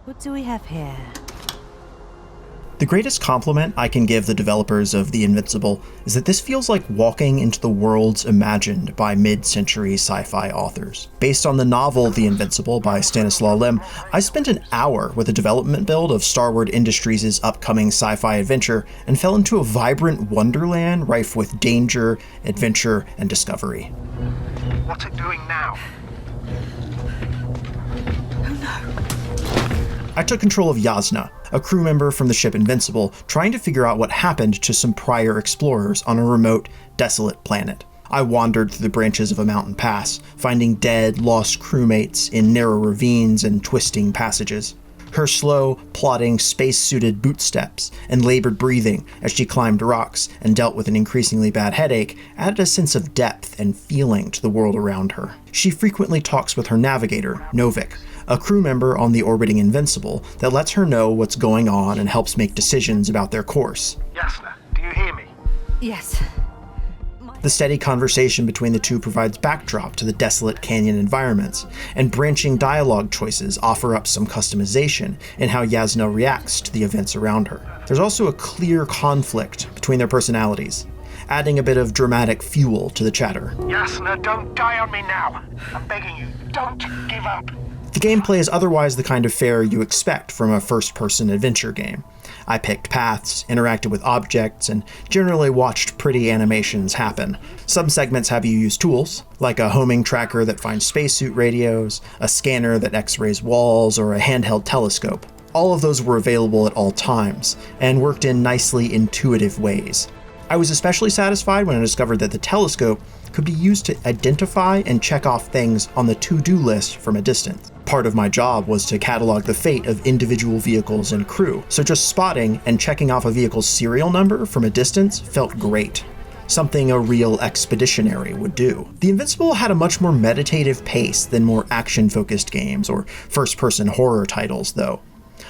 What do we have here? The greatest compliment I can give the developers of The Invincible is that this feels like walking into the worlds imagined by mid-century sci-fi authors. Based on the novel The Invincible by Stanislaw Lem, I spent an hour with a development build of Starward Industries' upcoming sci-fi adventure and fell into a vibrant wonderland rife with danger, adventure, and discovery. What's it doing now? I took control of Yasna, a crew member from the ship Invincible, trying to figure out what happened to some prior explorers on a remote, desolate planet. I wandered through the branches of a mountain pass, finding dead, lost crewmates in narrow ravines and twisting passages. Her slow, plodding, space-suited bootsteps and labored breathing as she climbed rocks and dealt with an increasingly bad headache added a sense of depth and feeling to the world around her. She frequently talks with her navigator, Novik, a crew member on the orbiting Invincible that lets her know what's going on and helps make decisions about their course. Yasna, do you hear me? Yes. The steady conversation between the two provides backdrop to the desolate canyon environments, and branching dialogue choices offer up some customization in how Yasna reacts to the events around her. There's also a clear conflict between their personalities, adding a bit of dramatic fuel to the chatter. Yasna, don't die on me now. I'm begging you, don't give up. The gameplay is otherwise the kind of fare you expect from a first-person adventure game. I picked paths, interacted with objects, and generally watched pretty animations happen. Some segments have you use tools, like a homing tracker that finds spacesuit radios, a scanner that x-rays walls, or a handheld telescope. All of those were available at all times, and worked in nicely intuitive ways. I was especially satisfied when I discovered that the telescope could be used to identify and check off things on the to-do list from a distance. Part of my job was to catalog the fate of individual vehicles and crew, so just spotting and checking off a vehicle's serial number from a distance felt great. Something a real expeditionary would do. The Invincible had a much more meditative pace than more action-focused games or first-person horror titles, though.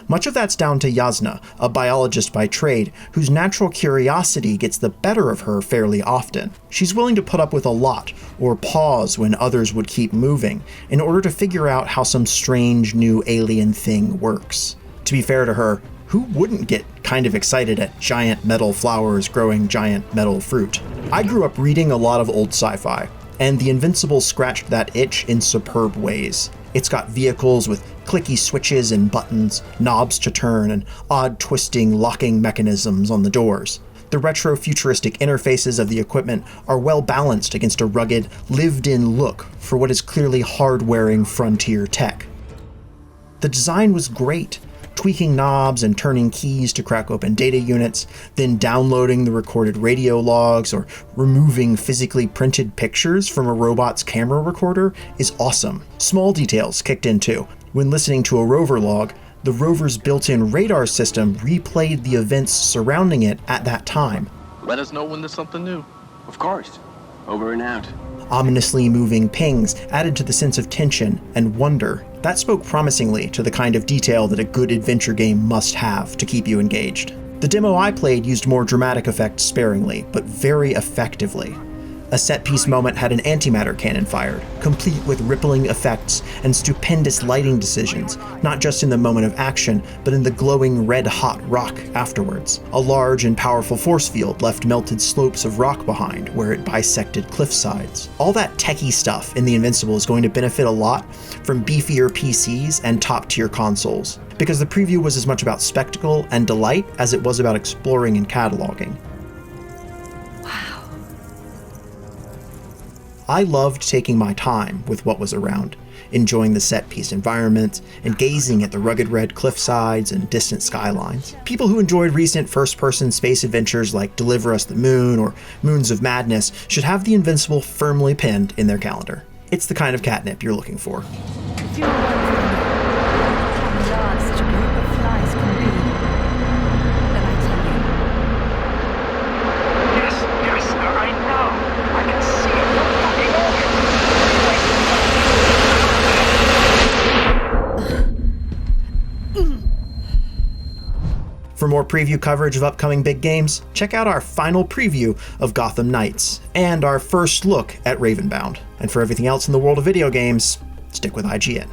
Much of that's down to Yasna, a biologist by trade, whose natural curiosity gets the better of her fairly often. She's willing to put up with a lot, or pause when others would keep moving, in order to figure out how some strange new alien thing works. To be fair to her, who wouldn't get kind of excited at giant metal flowers growing giant metal fruit? I grew up reading a lot of old sci-fi, and The Invincible scratched that itch in superb ways. It's got vehicles with clicky switches and buttons, knobs to turn, and odd twisting locking mechanisms on the doors. The retro-futuristic interfaces of the equipment are well balanced against a rugged, lived-in look for what is clearly hard-wearing frontier tech. The design was great, tweaking knobs and turning keys to crack open data units, then downloading the recorded radio logs or removing physically printed pictures from a robot's camera recorder is awesome. Small details kicked in too. When listening to a rover log, the rover's built-in radar system replayed the events surrounding it at that time. Let us know when there's something new. Of course. Over and out. Ominously moving pings added to the sense of tension and wonder. That spoke promisingly to the kind of detail that a good adventure game must have to keep you engaged. The demo I played used more dramatic effects sparingly, but very effectively. A set-piece moment had an antimatter cannon fired, complete with rippling effects and stupendous lighting decisions, not just in the moment of action, but in the glowing red-hot rock afterwards. A large and powerful force field left melted slopes of rock behind where it bisected cliff sides. All that techie stuff in The Invincible is going to benefit a lot from beefier PCs and top-tier consoles, because the preview was as much about spectacle and delight as it was about exploring and cataloging. I loved taking my time with what was around, enjoying the set-piece environment, and gazing at the rugged red cliff sides and distant skylines. People who enjoyed recent first-person space adventures like Deliver Us the Moon or Moons of Madness should have The Invincible firmly pinned in their calendar. It's the kind of catnip you're looking for. If you're wondering how large such a group of flies can be, then I tell you. Yes, I know. I can see it. For more preview coverage of upcoming big games, check out our final preview of Gotham Knights and our first look at Ravenbound. And for everything else in the world of video games, stick with IGN.